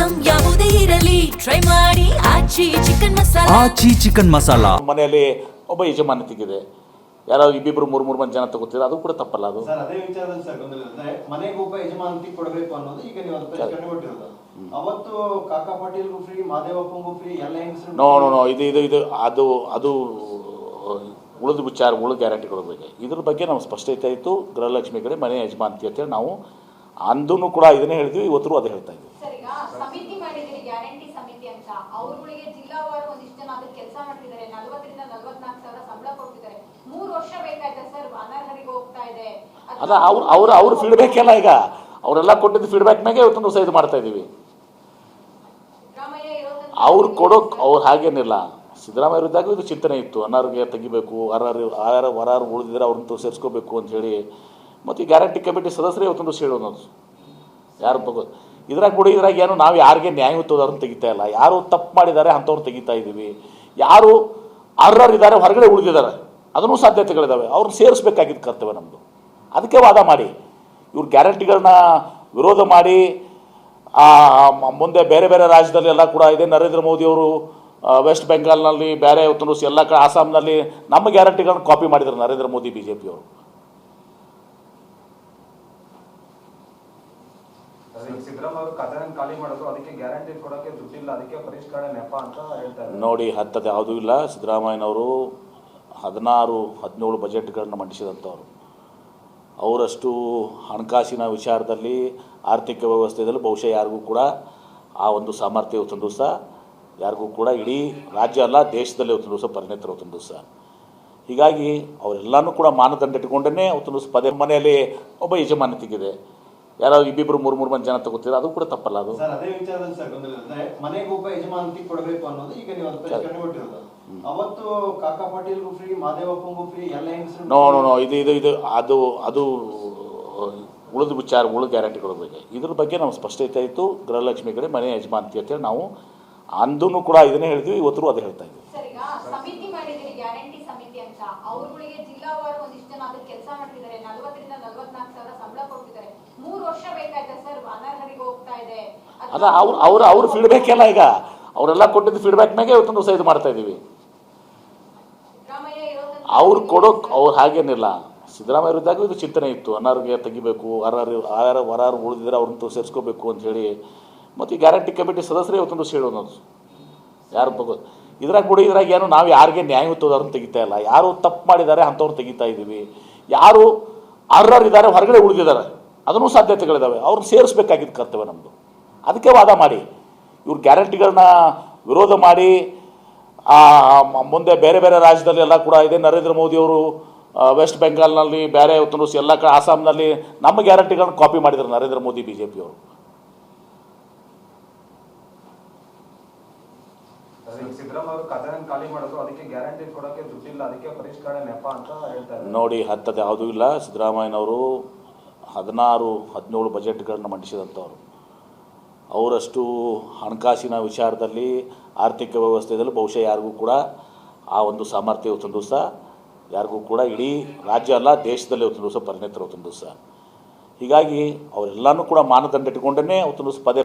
Item ಯಾವುದೇ ಇರಲಿ try ಮಾಡಿ ಆಚಿ ಚಿಕನ್ ಮಸಾಲಾ. ಆಚಿ ಚಿಕನ್ ಮಸಾಲಾ ಮನೆಯಲ್ಲಿ ಒಬ್ಬ ಯಜಮಾನತಿಗಿದೆ, ಯಾರೋ ಇಬ್ಬಿಬ್ರು ಮೂರು ಮಂದಿ ಜನ ತಗೋತೀರ, ಅದು ಕೂಡ ತಪ್ಪಲ್ಲ. ಅದು ಸರ್ ಅದೇ ವಿಚಾರದಲ್ಲಿ ಸರ್ ಗೊಂದಲ ಅಂದ್ರೆ ಮನೆಗೆ ಒಬ್ಬ ಯಜಮಾನತಿ ಕೊಡಬೇಕು ಅನ್ನೋದು ಈಗ ನೀವು ಅದು ಪರಿಷ್ಕರಣೆ ಕೊಟ್ಟಿರೋದು. ಅವತ್ತು ಕಾಕಾ ಪಾಟೀಲ್ಗೂ ಫ್ರೀ, ಮಾದೇವಪ್ಪಂಗೂ ಫ್ರೀ, ಎಲ್ಲ ಹೆಂಗಸರು ನೋ ಇದು ಅದು ಉಳಿದ ವಿಚಾರ, ಉಳಿದ ಗ್ಯಾರಂಟಿಗಳ ಬಗ್ಗೆ ಇದ್ರ ಬಗ್ಗೆ ನಾವು ಸ್ಪಷ್ಟತೆ ಆಯಿತು. ಗೃಹಲಕ್ಷ್ಮಿ ಕಡೆ ಮನೆ ಯಜಮಾನತಿ ಅಂತೇಳಿ ನಾವು ಅಂದೂ ಕೂಡ ಇದನ್ನೇ ಹೇಳಿದ್ವಿ, ಇವತ್ತು ಅದೇ ಹೇಳ್ತಾ ಇದ್ವಿ. ಸಮಿತಿ ಮಾಡಿದಿರಿ, ಗ್ಯಾರಂಟಿ ಸಮಿತಿ ಅಂತ. ಅವರುಗಳಿಗೆ ಜಿಲ್ಲಾವಾರು ಒಂದಿಷ್ಟು ಜನ ಅದಕ್ಕೆ ಕೆಲಸ ಮಾಡ್ತಿದ್ದಾರೆ, 40 ರಿಂದ 44 ಸಾವಿರ ಸಂಬಳ ಕೊಡ್ತಿದ್ದಾರೆ. 3 ವರ್ಷ ಬೇಕಾಯ್ತಾ ಸರ್? ಅನರ್ಹರಿಗೆ ಹೋಗ್ತಾ ಇದೆ. ಅಲ್ಲ, ಅವ್ರ ಫೀಡ್ಬ್ಯಾಕ್ ಎಲ್ಲ ಈಗ ಅವರೆಲ್ಲ ಕೊಟ್ಟಿದ್ದು ಫೀಡ್ಬ್ಯಾಕ್ ಮೇಲೆ ಇವತ್ತೊಂದು ದಿವಸ ಇದು ಮಾಡ್ತಾ ಇದ್ದೀವಿ. ಅವ್ರು ಕೊಡೋಕೆ ಅವ್ರು ಹಾಗೇನಿಲ್ಲ. ಸಿದ್ದರಾಮಯ್ಯ ಇದ್ದಾಗ ಇದು ಚಿಂತನೆ ಇತ್ತು, ಅನಾರೋಗ್ಯ ತೆಗಿಬೇಕು, ಹೊರಾರು ಉಳಿದಿದ್ರೆ ಅವ್ರನ್ನ ಸೇರಿಸ್ಕೋಬೇಕು ಅಂತ ಹೇಳಿ. ಮತ್ತು ಈ ಗ್ಯಾರಂಟಿ ಕಮಿಟಿ ಸದಸ್ಯರೇ ಇವತ್ತೊಂದು ದಿವಸ ಹೇಳೋದು ಯಾರು ತಗೋದು ಇದ್ರಾಗ ಏನು ನಾವು ಯಾರಿಗೆ ನ್ಯಾಯಯುತವ್ರನ್ನ ತೆಗಿತಾ ಇಲ್ಲ. ಯಾರು ತಪ್ಪು ಮಾಡಿದ್ದಾರೆ ಅಂಥವ್ರು ತೆಗಿತಾ ಇದ್ದೀವಿ. ಯಾರು ಅರ್ಹರಿದ್ದಾರೆ ಹೊರಗಡೆ ಉಳಿದಿದ್ದಾರೆ ಅದನ್ನೂ ಸಾಧ್ಯತೆಗಳಿದ್ದಾವೆ, ಅವ್ರನ್ನ ಸೇರಿಸ್ಬೇಕಾಗಿದ್ದು ಕರ್ತವ್ಯ ನಮ್ಮದು. ಅದಕ್ಕೆ ವಾದ ಮಾಡಿ ಇವ್ರು ಗ್ಯಾರಂಟಿಗಳನ್ನ ವಿರೋಧ ಮಾಡಿ ಮುಂದೆ ಬೇರೆ ಬೇರೆ ರಾಜ್ಯದಲ್ಲಿ ಎಲ್ಲ ಕೂಡ ಇದೆ. ನರೇಂದ್ರ ಮೋದಿಯವರು ವೆಸ್ಟ್ ಬೆಂಗಾಲ್ನಲ್ಲಿ ಬೇರೆ ಇವತ್ತು ಎಲ್ಲ ಆಸಾಮ್ನಲ್ಲಿ ನಮ್ಮ ಗ್ಯಾರಂಟಿಗಳನ್ನ ಕಾಪಿ ಮಾಡಿದ್ದಾರೆ ನರೇಂದ್ರ ಮೋದಿ BJP ಅವರು. ಸಿದ್ದರಾಮಯ್ಯ ಖಜಾನೆ ಖಾಲಿ ಮಾಡಿದ್ರು, ಅದಕ್ಕೆ ಗ್ಯಾರಂಟಿ ಕೊಡೋಕೆ ದುಡ್ಡಿಲ್ಲ, ಅದಕ್ಕೆ ಪರಿಷ್ಕರಣೆ ನೆಪ ಅಂತ ಹೇಳ್ತಾರೆ. ನೋಡಿ, ಹತ್ತದು ಯಾವುದೂ ಇಲ್ಲ. ಸಿದ್ದರಾಮಯ್ಯನವರು 16-17 ಬಜೆಟ್ಗಳನ್ನು ಮಂಡಿಸಿದಂಥವ್ರು. ಅವರಷ್ಟು ಹಣಕಾಸಿನ ವಿಚಾರದಲ್ಲಿ, ಆರ್ಥಿಕ ವ್ಯವಸ್ಥೆಯಲ್ಲಿ ಬಹುಶಃ ಯಾರಿಗೂ ಕೂಡ ಆ ಒಂದು ಸಾಮರ್ಥ್ಯ ಇವತ್ತೊಂದು ದಿವಸ ಯಾರಿಗೂ ಕೂಡ ಇಡೀ ರಾಜ್ಯ ಅಲ್ಲ ದೇಶದಲ್ಲಿ ಇವತ್ತೊಂದು ದಿವಸ ಪರಿಣಿತರು ಇವತ್ತೊಂದು ದಿವಸ. ಹೀಗಾಗಿ ಅವರೆಲ್ಲನೂ ಕೂಡ ಮಾನದಂಡ ಇಟ್ಕೊಂಡೇ ಅವತ್ತೊಂದು ದಿವಸ ಪದೇ ಮನೆಯಲ್ಲಿ ಒಬ್ಬ ಯಜಮಾನತಿಗಿದೆ, ಯಾರೋ ಇಬ್ಬಿಬ್ರು ಮೂರು ಮಂದಿ ಜನ ತಗೋತೀರ, ಅದು ಕೂಡ ತಪ್ಪಲ್ಲ. ಅದು ಸರ್ ಅದೇ ವಿಚಾರದಲ್ಲಿ ಸರ್ ಗೊಂದಲ ಅಂದ್ರೆ ಮನೆಗೆ ಒಬ್ಬ ಯಜಮಾನತಿ ಕೊಡಬೇಕು ಅನ್ನೋದು ಈಗ ನೀವು ಅದು ಪರಿಷ್ಕರಣೆ ಕೊಟ್ಟಿರೋದು. ಅವತ್ತು ಕಾಕಾ ಪಾಟೀಲ್ಗೂ ಫ್ರೀ, ಮಾದೇವಪ್ಪಂಗೂ ಫ್ರೀ, ಎಲ್ಲ ಹೆಂಗಸರು ನೋ ಇದು ಉಳಿದ ವಿಚಾರ, ಉಳಿದ ಗ್ಯಾರಂಟಿಗಳ ಬಗ್ಗೆ ಇದ್ರ ಬಗ್ಗೆ ನಾವು ಸ್ಪಷ್ಟತೆ ಆಯಿತು. ಗೃಹಲಕ್ಷ್ಮಿ ಕಡೆ ಮನೆ ಯಜಮಾನತಿ ಅಂತೇಳಿ ನಾವು ಅಂದೂ ಕೂಡ ಇದನ್ನೇ ಹೇಳಿದ್ವಿ, ಇವತ್ತು ಅದೇ ಹೇಳ್ತಾ ಇದ್ವಿ. ಸಮಿತಿ ಮಾಡಿದಿರಿ, ಗ್ಯಾರಂಟಿ ಸಮಿತಿ ಅಂತ. ಅವರುಗಳಿಗೆ ಜಿಲ್ಲಾವಾರು ಒಂದಿಷ್ಟು ಜನ ಅದಕ್ಕೆ ಕೆಲಸ ಮಾಡ್ತಿದ್ದಾರೆ, 40 ರಿಂದ 44 ಸಾವಿರ ಸಂಬಳ ಕೊಡ್ತಿದ್ದಾರೆ. 3 ವರ್ಷ ಬೇಕಾಯ್ತಾ ಸರ್? ಅನರ್ಹರಿಗೆ ಹೋಗ್ತಾ ಇದೆ. ಅಲ್ಲ, ಅವ್ರ ಫೀಡ್ಬ್ಯಾಕ್ ಎಲ್ಲ ಈಗ ಅವರೆಲ್ಲ ಕೊಟ್ಟಿದ್ದು ಫೀಡ್ಬ್ಯಾಕ್ ಮೇಲೆ ಇವತ್ತೊಂದು ದಿವಸ ಇದು ಮಾಡ್ತಾ ಇದ್ದೀವಿ. ಅವ್ರು ಕೊಡೋಕೆ ಅವ್ರು ಹಾಗೇನಿಲ್ಲ. ಸಿದ್ದರಾಮಯ್ಯ ಇದ್ದಾಗ ಇದು ಚಿಂತನೆ ಇತ್ತು, ಅನಾರೋಗ್ಯ ತೆಗಿಬೇಕು, ಹೊರಾರು ಉಳಿದಿದ್ರೆ ಅವ್ರನ್ನ ಸೇರಿಸ್ಕೋಬೇಕು ಅಂತ ಹೇಳಿ. ಮತ್ತು ಈ ಗ್ಯಾರಂಟಿ ಕಮಿಟಿ ಸದಸ್ಯರೇ ಇವತ್ತೊಂದು ದಿವಸ ಹೇಳೋದು ಯಾರು ತಗೋದು ಇದ್ರಾಗ ಏನು ನಾವು ಯಾರಿಗೆ ನ್ಯಾಯಯುತವ್ರನ್ನ ತೆಗಿತಾ ಇಲ್ಲ. ಯಾರು ತಪ್ಪು ಮಾಡಿದ್ದಾರೆ ಅಂಥವ್ರು ತೆಗಿತಾ ಇದ್ದೀವಿ. ಯಾರು ಅರ್ಹರಿದ್ದಾರೆ ಹೊರಗಡೆ ಉಳಿದಿದ್ದಾರೆ ಅದನ್ನೂ ಸಾಧ್ಯತೆಗಳಿದ್ದಾವೆ, ಅವ್ರನ್ನ ಸೇರಿಸ್ಬೇಕಾಗಿದ್ದು ಕರ್ತವ್ಯ ನಮ್ಮದು. ಅದಕ್ಕೆ ವಾದ ಮಾಡಿ ಇವ್ರು ಗ್ಯಾರಂಟಿಗಳನ್ನ ವಿರೋಧ ಮಾಡಿ ಮುಂದೆ ಬೇರೆ ಬೇರೆ ರಾಜ್ಯದಲ್ಲಿ ಎಲ್ಲ ಕೂಡ ಇದೆ. ನರೇಂದ್ರ ಮೋದಿಯವರು ವೆಸ್ಟ್ ಬೆಂಗಾಲ್ನಲ್ಲಿ ಬೇರೆ ಇವತ್ತು ಎಲ್ಲ ಆಸಾಮ್ನಲ್ಲಿ ನಮ್ಮ ಗ್ಯಾರಂಟಿಗಳನ್ನ ಕಾಪಿ ಮಾಡಿದ್ದಾರೆ ನರೇಂದ್ರ ಮೋದಿ BJP ಅವರು. ಸಿದ್ದರಾಮಯ್ಯ ಖಜಾನೆ ಖಾಲಿ ಮಾಡಿದ್ರು, ಅದಕ್ಕೆ ಗ್ಯಾರಂಟಿ ಕೊಡೋಕೆ ದುಡ್ಡಿಲ್ಲ, ಅದಕ್ಕೆ ಪರಿಷ್ಕರಣೆ ನೆಪ ಅಂತ ಹೇಳ್ತಾರೆ. ನೋಡಿ, ಹತ್ತದು ಯಾವುದೂ ಇಲ್ಲ. ಸಿದ್ದರಾಮಯ್ಯನವರು 16-17 ಬಜೆಟ್ಗಳನ್ನು ಮಂಡಿಸಿದಂಥವ್ರು. ಅವರಷ್ಟು ಹಣಕಾಸಿನ ವಿಚಾರದಲ್ಲಿ, ಆರ್ಥಿಕ ವ್ಯವಸ್ಥೆಯಲ್ಲಿ ಬಹುಶಃ ಯಾರಿಗೂ ಕೂಡ ಆ ಒಂದು ಸಾಮರ್ಥ್ಯ ಇವತ್ತೊಂದು ದಿವಸ ಯಾರಿಗೂ ಕೂಡ ಇಡೀ ರಾಜ್ಯ ಅಲ್ಲ ದೇಶದಲ್ಲಿ ಇವತ್ತೊಂದು ದಿವಸ ಪರಿಣಿತರು ಇವತ್ತೊಂದು ದಿವಸ. ಹೀಗಾಗಿ ಅವರೆಲ್ಲನೂ ಕೂಡ ಮಾನದಂಡ ಇಟ್ಕೊಂಡೇ ಅವತ್ತೊಂದು ದಿವಸ ಪದೇ